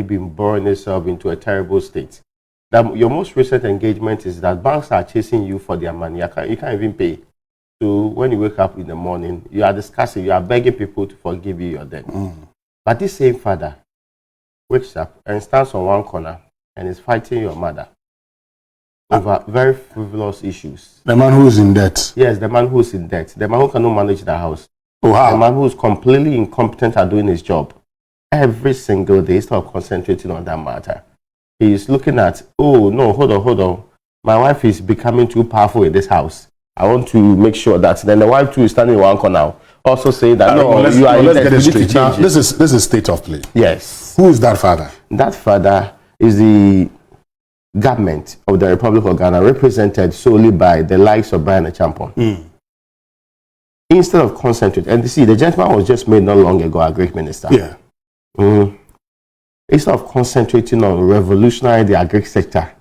been borrowing itself into a terrible state. That your most recent engagement is that banks are chasing you for their money. You can't even pay. So when you wake up in the morning, you are discussing, you are begging people to forgive you your debt. But this same father wakes up and stands on one corner and is fighting your mother over very frivolous issues. The man who is in debt. Yes, the man who is in debt. The man who cannot manage the house. Oh, how? The man who is completely incompetent at doing his job. Every single day, instead of concentrating on that matter, he is looking at, oh no, hold on. My wife is becoming too powerful in this house. I want to make sure that. Then the wife too is standing in one corner, also saying that let's get it straight. Now, this is state of play. Yes. Who is that father? That father is the government of the Republic of Ghana, represented solely by the likes of Brian Achampon. Instead of concentrating, and you see, the gentleman was just made not long ago a great minister. Yeah. Instead of concentrating on revolutionizing the agri sector,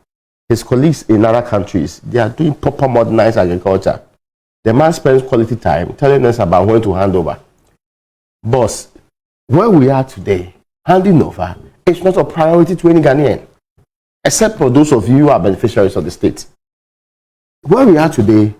his colleagues in other countries, they are doing proper modernized agriculture. The man spends quality time telling us about when to hand over. Boss, where we are today, handing over, it's not a priority to any Ghanaian, except for those of you who are beneficiaries of the state. Where we are today,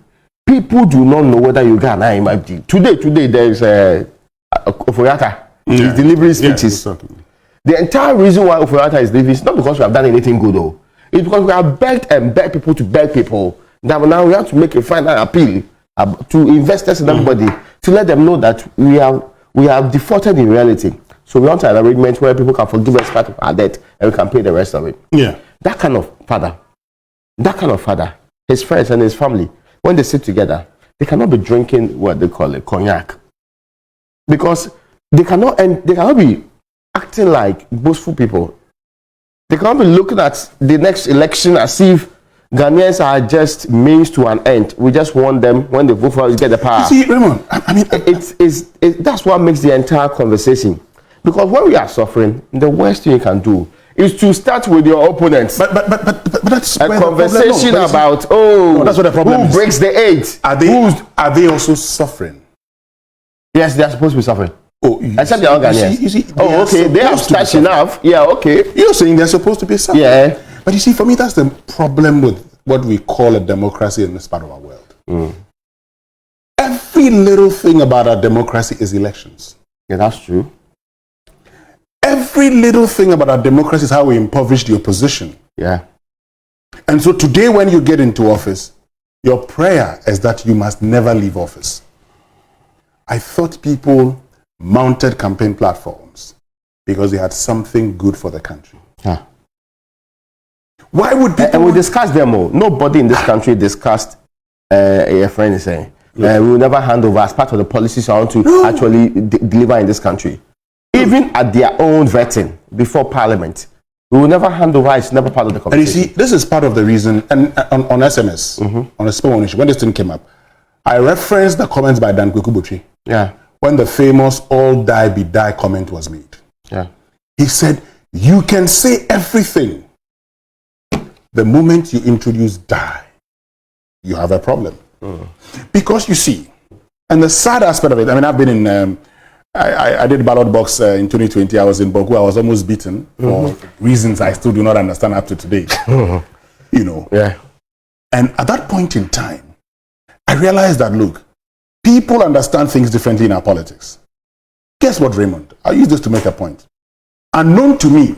people do not know whether you Ghana or MIB. Today there is Oforiata. He's delivering speeches. Yeah, exactly. The entire reason why Oforiata is leaving is not because we have done anything good, though. It's because we have begged and begged people to beg people. That now we have to make a final appeal to investors and everybody to let them know that we have defaulted in reality. So we want an arrangement where people can forgive us part of our debt and we can pay the rest of it. Yeah. That kind of father, his friends and his family, when they sit together, they cannot be drinking what they call cognac. Because they cannot be acting like boastful people. They cannot be looking at the next election as if Ghanaians are just means to an end. We just want them, when they vote for us, get the power. You see, Raymond, that's what makes the entire conversation. Because when we are suffering, the worst thing you can do is to start with your opponents. But that's a conversation about that's what the problem who is. Breaks the eight. Are they also suffering? Yes, they are supposed to be suffering. Oh, except they are Ghanaians. Okay, they have touched enough. Yeah, okay. You're saying they're supposed to be suffering. Yeah. But you see, for me, that's the problem with what we call a democracy in this part of our world. Every little thing about our democracy is elections. Yeah, that's true. Every little thing about our democracy is how we impoverish the opposition. Yeah. And so today, when you get into office, your prayer is that you must never leave office. I thought people mounted campaign platforms because they had something good for the country. Yeah. Why would people... And we discussed them all. Nobody in this country discussed, a friend is saying, we will never hand over as part of the policies I want to actually deliver in this country. Even at their own vetting before Parliament, we will never hand over. It's never part of the conversation. And you see, this is part of the reason, and on SMS, on a small issue, when this thing came up, I referenced the comments by Dan Kwekubotri. Yeah. When the famous all die be die comment was made. Yeah. He said, you can say everything. The moment you introduce die, you have a problem. Because you see, and the sad aspect of it, I mean, I've been in, I did ballot box in 2020. I was in Boku. I was almost beaten for reasons I still do not understand up to today. You know. Yeah. And at that point in time, I realized that, look, people understand things differently in our politics. Guess what, Raymond? I'll use this to make a point. Unknown to me,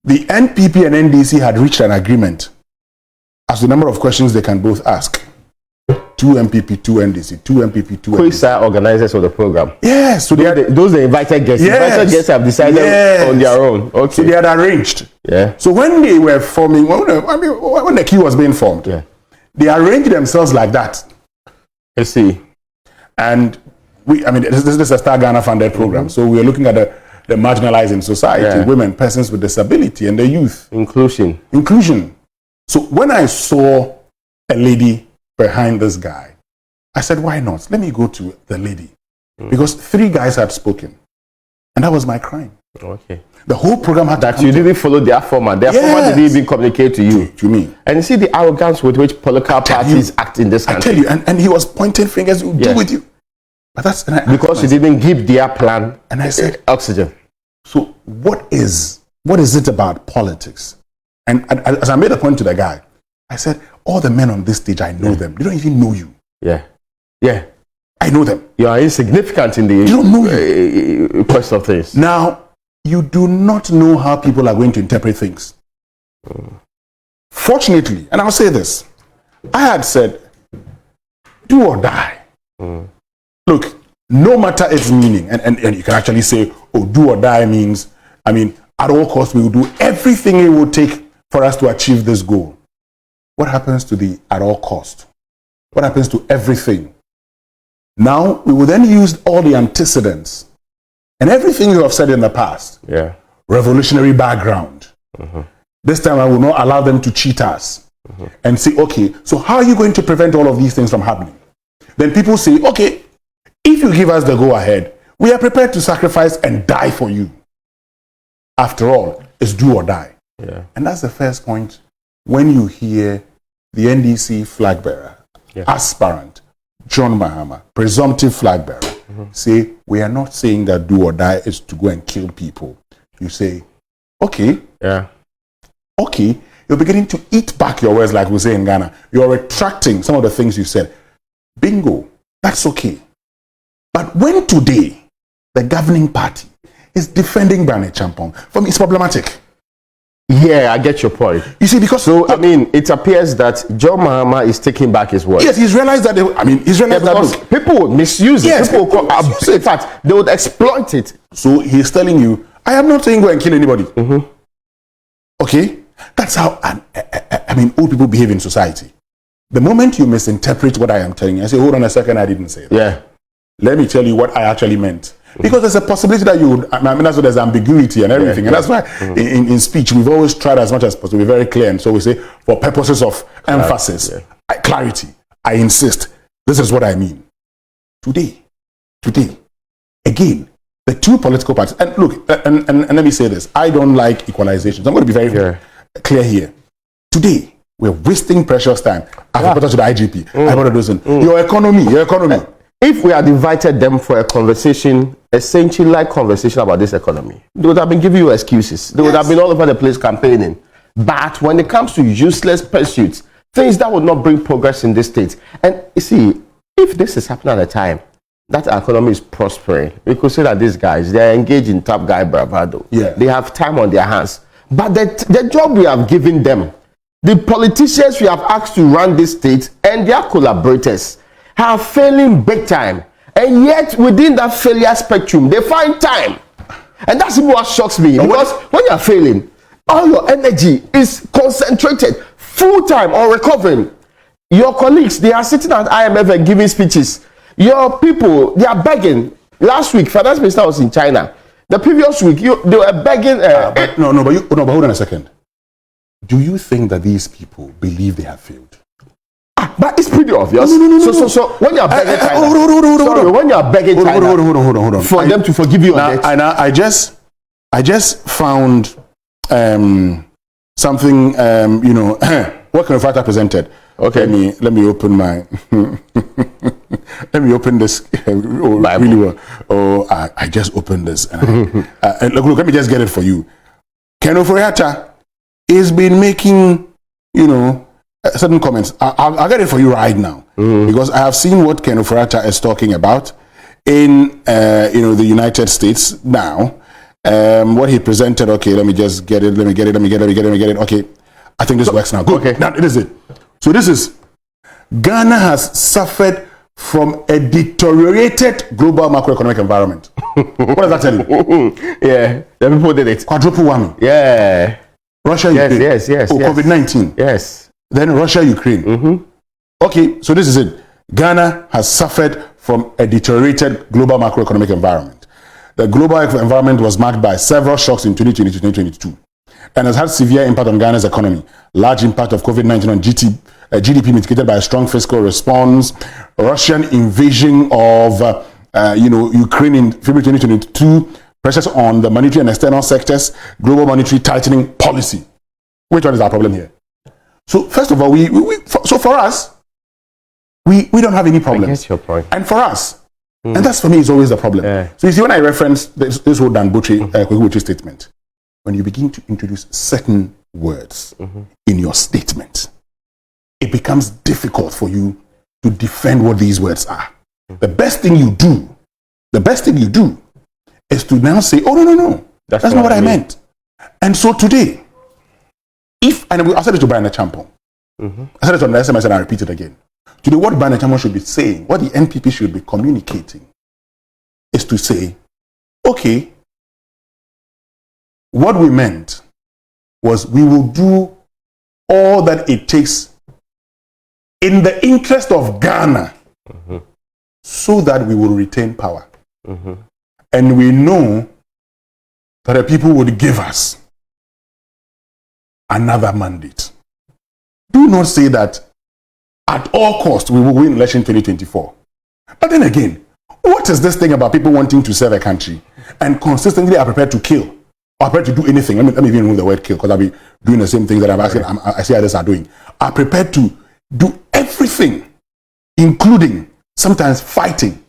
the NPP and NDC had reached an agreement as the number of questions they can both ask. 2 MPP, 2 NDC, 2 MPP, 2 NDC. Who are organizers of the program? Yes. So those are invited guests. Yes. Invited guests have decided on their own. Okay. So they had arranged. Yeah. So when they were forming, when the queue was being formed, they arranged themselves like that. I see. And this is a Star Ghana funded program. So we are looking at the marginalized in society, women, persons with disability, and the youth. Inclusion. So when I saw a lady behind this guy, I said, why not? Let me go to the lady. Because 3 guys had spoken. And that was my crime. Okay. The whole program had that you didn't follow their format. Their format didn't even communicate to you. To me. And you see the arrogance with which political parties act in this country. I tell you, and he was pointing fingers, do with you. But that's because you didn't give their plan and I said, oxygen. So what is it about politics? And as I made a point to the guy, I said, all the men on this stage, I know them. They don't even know you. Yeah. Yeah. I know them. You are insignificant in the You don't know question of things. Now, you do not know how people are going to interpret things. Fortunately, and I'll say this, I had said, do or die. Look, no matter its meaning, and you can actually say, oh, do or die means, I mean, at all costs, we will do everything it will take for us to achieve this goal. What happens to the at all cost? What happens to everything? Now, we will then use all the antecedents and everything you have said in the past. Yeah. Revolutionary background. This time I will not allow them to cheat us. And say, okay, so how are you going to prevent all of these things from happening? Then people say, okay, if you give us the go ahead, we are prepared to sacrifice and die for you. After all, it's do or die. Yeah. And that's the first point when you hear the NDC flag bearer, aspirant, John Mahama, presumptive flag bearer, say, we are not saying that do or die is to go and kill people. You say, okay. Yeah. Okay. You're beginning to eat back your words, like we say in Ghana. You're retracting some of the things you said. Bingo. That's okay. But when today, the governing party is defending Brane Champong, for me, it's problematic. Yeah, I get your point. You see, because... So, I mean, it appears that John Mahama is taking back his word. Yes, he's realized that... he's realized that... Look, people would misuse it. Yes, people would misuse it. In fact, they would exploit it. So, he's telling you, I am not saying go and kill anybody. Okay? That's how, old people behave in society. The moment you misinterpret what I am telling you, I say, hold on a second, I didn't say that. Yeah. Let me tell you what I actually meant. Because there's a possibility that you would, that's why there's ambiguity and everything. And that's why in speech, we've always tried as much as possible to be very clear. And so we say, for purposes of emphasis, clarity, I insist, this is what I mean. Today, again, the two political parties, and look, and let me say this, I don't like equalization. So I'm going to be very clear here. Today, we're wasting precious time. I've reported to the IGP. I want to do something. Your economy. If we had invited them for a conversation, essentially like conversation about this economy, they would have been giving you excuses. They would have been all over the place campaigning. But when it comes to useless pursuits, things that would not bring progress in this state, and you see, if this is happening at a time that our economy is prospering, we could say that these guys, they are engaged in top guy bravado. Yeah. They have time on their hands. But the job we have given them, the politicians we have asked to run this state and their collaborators are failing big time. And yet, within that failure spectrum, they find time. And that's what shocks me. Because when you are failing, all your energy is concentrated full time on recovering. Your colleagues, they are sitting at IMF and giving speeches. Your people, they are begging. Last week, Finance Minister was in China. The previous week, they were begging. But hold on a second. Do you think that these people believe they have failed? But it's pretty obvious. No. So when you are begging China, when you are begging China, hold on. For them to forgive you on debt. I just found something. What Kenneth Frater presented. Okay. Let me open my. Let me open this really well. Oh, I just opened this. And look, let me just get it for you. Kenneth Frater has been making, certain comments. I'll get it for you right now because I have seen what Kenneth Frater is talking about in the United States now. What he presented. Okay, let me just get it. Let me get it. Okay, I think this works now. Good. Okay, now it is it. So this is Ghana has suffered from a deteriorated global macroeconomic environment. What does that tell you? Yeah, the people did it. Quadruple whammy. Yeah. Russia, Ukraine. Yes. COVID-19. Yes. Then Russia, Ukraine. Okay, so this is it. Ghana has suffered from a deteriorated global macroeconomic environment. The global environment was marked by several shocks in 2020-2022 and has had severe impact on Ghana's economy. Large impact of COVID-19 on GDP mitigated by a strong fiscal response. Russian invasion of Ukraine in February 2022. Pressures on the monetary and external sectors. Global monetary tightening policy. Which one is our problem here? So first of all, so for us, we don't have any problem. I guess your point. And for us, And that's, for me, is always the problem. So you see, when I reference this whole Dan Butchie statement, when you begin to introduce certain words in your statement, it becomes difficult for you to defend what these words are. The best thing you do is to now say, oh, no, that's not what I meant. And so today, I said it to Brian Champon, I said it on the SMS and I repeat it again. Today, what Brian Champon should be saying, what the NPP should be communicating, is to say, okay, what we meant was we will do all that it takes in the interest of Ghana so that we will retain power. And we know that the people would give us another mandate. Do not say that at all costs we will win election 2024. But then again, what is this thing about people wanting to serve a country and consistently are prepared to kill or prepared to do anything? Let me even remove the word kill, because I'll be doing the same things that I see others are doing. Are prepared to do everything, including sometimes fighting,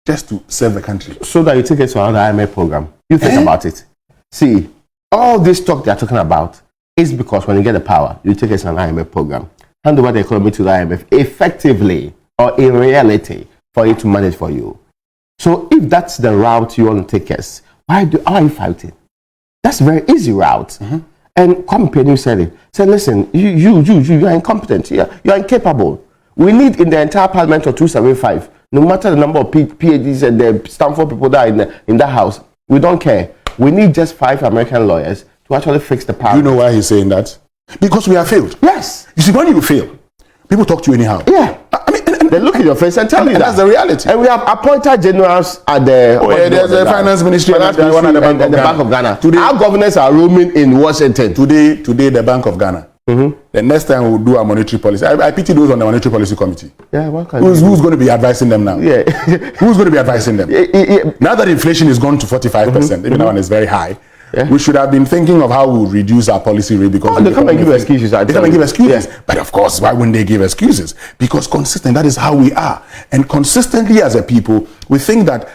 just to serve the country. So that you take it to another IMF program. You think about it. See, all this talk they're talking about is because when you get the power, you take it to an IMF program. Hand over the economy to the IMF effectively or in reality for it to manage for you. So if that's the route you want to take us, why are you fighting? That's a very easy route. And Kwame Penu said it. Said, listen, you are incompetent. You are incapable. We need in the entire parliament of 275, no matter the number of PhDs and the Stanford people that are in that house, we don't care. We need just 5 American lawyers to actually fix the parliament. Do you know why he's saying that? Because we have failed. Yes. You see, when you fail, people talk to you anyhow. Yeah. I mean, they look in your face and tell you that. That's the reality. And we have appointed generals at the there's the finance ministry and the Bank of Ghana. Today, our governors are roaming in Washington. Today, the Bank of Ghana. The next time we'll do our monetary policy. I pity those on the monetary policy committee. Yeah, who's going to be advising them now? Yeah. Who's going to be advising them? Now that inflation is gone to 45%, even that one is very high. Yeah. We should have been thinking of how we reduce our policy rate, because they come and give excuses. They come and give excuses. Yeah. But of course, why wouldn't they give excuses? Because consistent, that is how we are. And consistently as a people, we think that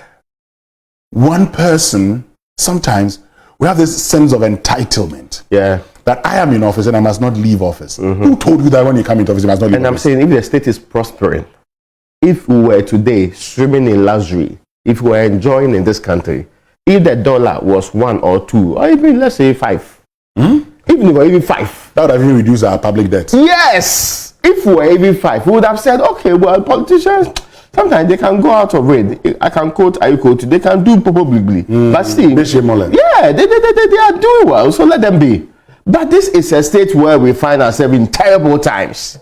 one person, sometimes we have this sense of entitlement. Yeah. That I am in office and I must not leave office. Who told you that when you come into office you must not leave office? And I'm saying, if the state is prospering, if we were today swimming in luxury, if we were enjoying in this country, if the dollar was 1 or 2, or even let's say 5, even if we were even 5, that would have even reduced our public debt. Yes, if we were even 5, we would have said, okay, well, politicians sometimes they can go out of it. I can quote, they can do probably, but still, yeah, they are doing well, so let them be. But this is a state where we find ourselves in terrible times.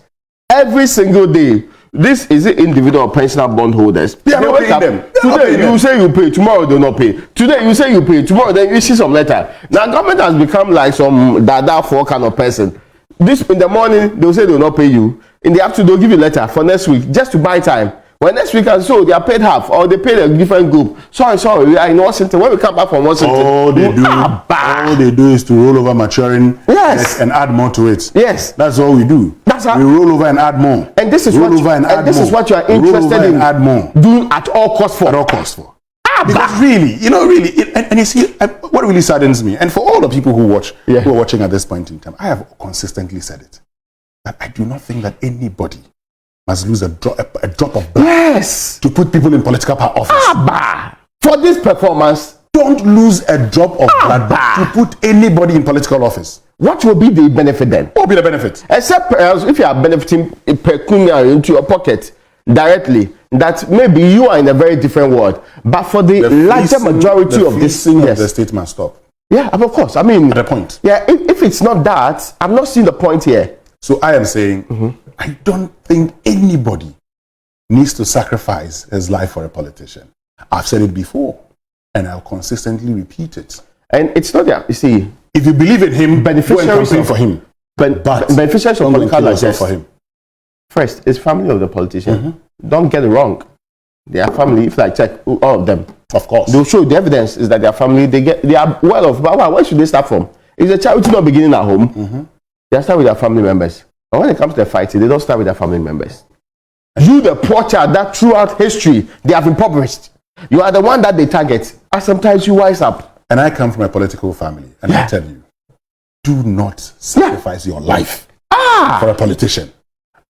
Every single day, this is the individual pensioner bondholders. They are not paying them. Today you say you pay, tomorrow they not pay. Today you say you pay, tomorrow then you see some letter. Now government has become like some dada for kind of person. This in the morning they'll say they'll not pay you. In the afternoon they'll give you a letter for next week just to buy time. When next week and so they are paid half or they paid a different group. Sorry, we are in Washington. When we come back from Washington, all they do is to roll over maturing and add more to it. Yes, that's all we do. That's how we roll over and add more. And this is what you are interested in add more. Doing at all costs for. At all costs for. Because really, and you see, what really saddens me, and for all the people who watch, who are watching at this point in time, I have consistently said it, that I do not think that anybody must lose a drop of blood to put people in political office. For this performance, don't lose a drop of blood to put anybody in political office. What will be the benefit then? What will be the benefit? Except if you are benefiting pecuniary into your pocket directly, that maybe you are in a very different world. But for the larger majority of this, the state must stop. Yeah, of course. I mean, at the point. Yeah, if it's not that, I'm not seeing the point here. So I am saying, I don't think anybody needs to sacrifice his life for a politician. I've said it before, and I'll consistently repeat it. And it's not that, you see, if you believe in him, beneficiaries for him. But beneficiaries of political digest for him. First, it's family of the politician. Don't get it wrong. Their family, if I check all of them, of course, they'll show the evidence is that their family, they are well off. But where should they start from? Is the charity not beginning at home? They start with their family members. And when it comes to the fighting, they don't start with their family members. You, the poor child, that throughout history, they have impoverished. You are the one that they target. And sometimes you wise up. And I come from a political family. And I tell you, do not sacrifice your life for a politician.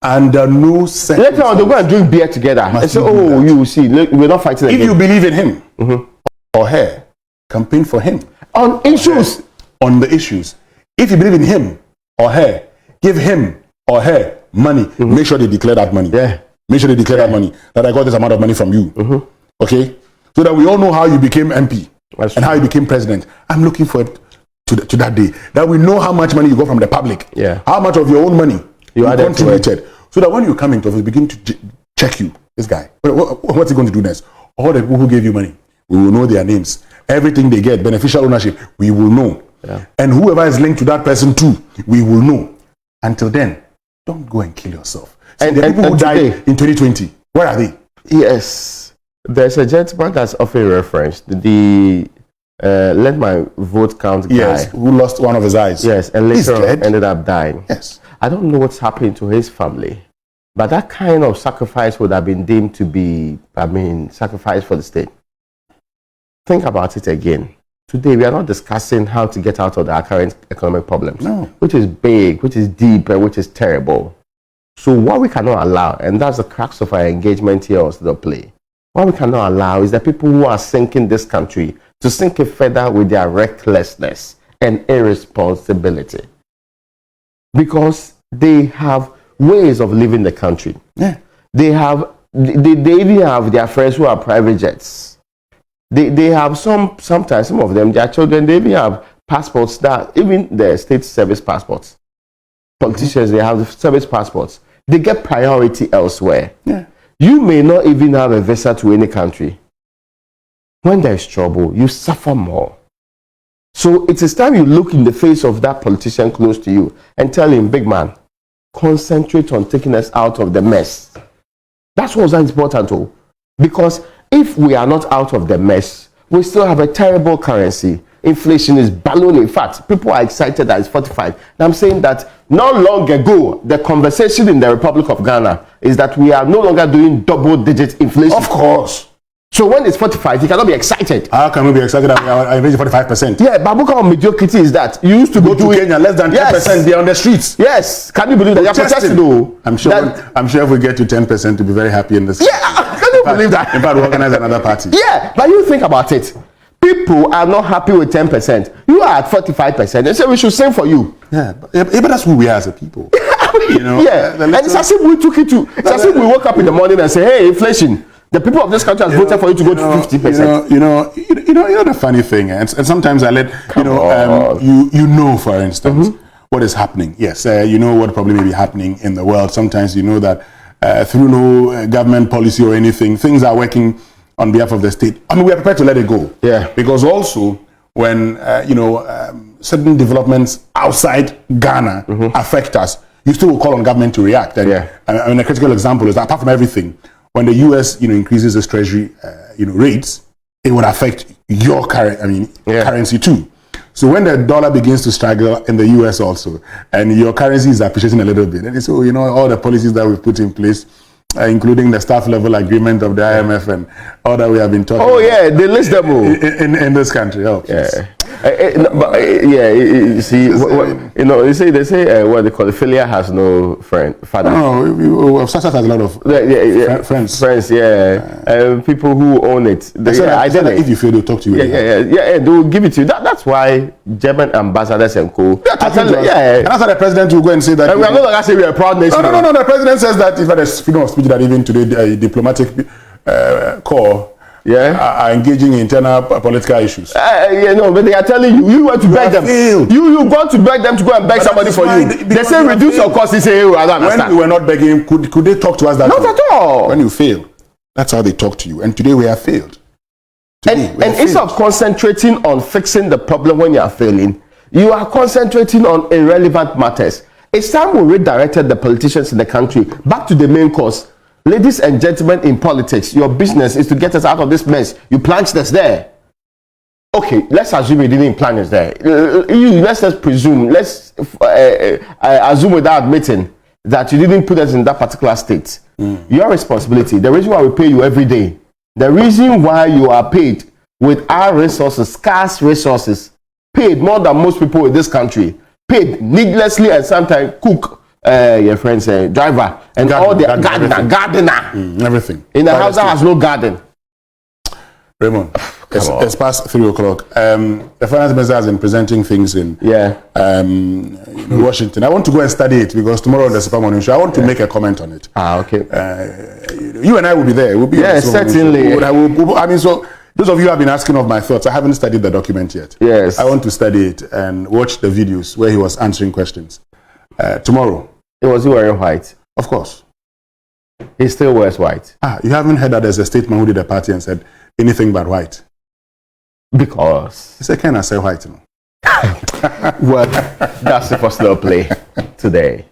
Under no circumstance. Later on, they go and drink beer together. And say, oh, you see, we're not fighting again. If you believe in him or her, campaign for him. On issues. On the issues. If you believe in him or her, give him or her money. Make sure they declare that money. Yeah. Make sure they declare that money. That I got this amount of money from you. Okay? So that we all know how you became MP and how you became president. I'm looking forward to that day. That we know how much money you got from the public. Yeah. How much of your own money you contributed. So that when you come into office, begin to check you. This guy. What's he going to do next? All the people who gave you money, we will know their names. Everything they get, beneficial ownership, we will know. Yeah. And whoever is linked to that person too, we will know. Until then, don't go and kill yourself. And the people who died in 2020, where are they? Yes. There's a gentleman that's often referenced, the let my vote count guy. Yes, who lost one of his eyes. Yes, and later ended up dying. Yes. I don't know what's happening to his family, but that kind of sacrifice would have been deemed to be, sacrifice for the state. Think about it again. Today, we are not discussing how to get out of our current economic problems, which is big, which is deep, and which is terrible. So what we cannot allow, and that's the crux of our engagement here on the play, what we cannot allow is the people who are sinking this country to sink it further with their recklessness and irresponsibility. Because they have ways of living the country. Yeah. They even have their friends who are private jets. They have sometimes some of them, their children, they even have passports that, even the state service passports. Politicians, they have the service passports. They get priority elsewhere. Yeah. You may not even have a visa to any country. When there is trouble, you suffer more. So it is time you look in the face of that politician close to you and tell him, big man, concentrate on taking us out of the mess. That's what's important too. Because if we are not out of the mess, we still have a terrible currency. Inflation is ballooning. In fact, people are excited that it's 45. And I'm saying that not long ago, the conversation in the Republic of Ghana is that we are no longer doing double-digit inflation. Of course. So when it's 45, you cannot be excited. How can we be excited that we are raising 45%? Yeah, but what kind of mediocrity is that? You used to go to Kenya, less than 10%, they're on the streets. Yes. Can you believe that? You're protesting though. I'm sure if we get to 10%, to be very happy in this. Yeah, can you believe that? In fact, we organize another party. Yeah, but you think about it. People are not happy with 10%. You are at 45%. They say we should sing for you. Yeah, but that's who we are as a people. You know. Yeah, and it's as if we took it to. It's as if we woke up in the morning and say, "Hey, inflation." The people of this country has voted for you to go to 50%. You know the funny thing, and sometimes I let for instance, what is happening. Yes, you know what probably may be happening in the world. Sometimes you know that through no government policy or anything, things are working on behalf of the state. I mean, we are prepared to let it go. Yeah. Because also when certain developments outside Ghana affect us, you still will call on government to react. And, I mean, a critical example is that apart from everything, when the US, increases its treasury, rates, it would affect your currency too. So when the dollar begins to struggle in the US also, and your currency is appreciating a little bit, and so all the policies that we've put in place, including the staff level agreement of the IMF and all that we have been talking. Oh yeah, they list them all in this country. Oh, you see, they say what they call it, failure has no father. No, success has a lot of friends. Friends, people who own it. If you fail, they'll talk to you. They will give it to you. That's why German ambassadors and co. And that's why the president will go and say that. And we are not going to say we are a proud nation. No. The president says that if there's freedom of speech, that even today diplomatic corps are engaging in internal political issues. But they are telling you went to beg them. You got to beg them to go and beg somebody for you. They say reduce your cost. They say, I don't understand. When we were not begging, could they talk to us that way? Not at all. When you fail, that's how they talk to you. And today we have failed. And instead of concentrating on fixing the problem when you are failing, you are concentrating on irrelevant matters. It's time we redirected the politicians in the country back to the main course. Ladies and gentlemen in politics, your business is to get us out of this mess. You planted us there. Okay, let's assume you didn't plant us there. Let's just presume, let's assume without admitting that you didn't put us in that particular state. Your responsibility, the reason why we pay you every day, The reason why you are paid with our resources, scarce resources, paid more than most people in this country, paid needlessly and sometimes cook, your friends say, driver, and all the gardener. Everything. In the house that has no garden. Raymond, it's past 3 o'clock. The finance minister has been presenting things in Washington. I want to go and study it because tomorrow on the Super Morning Show, I want to make a comment on it. Okay. You and I will be there. We'll be certainly. I mean, so those of you who have been asking of my thoughts, I haven't studied the document yet. Yes. I want to study it and watch the videos where he was answering questions. Tomorrow. Was he wearing white? Of course. He still wears white. You haven't heard that there's a statesman who did a party and said anything but white? Because he said, can I say white? Well, that's the first play today.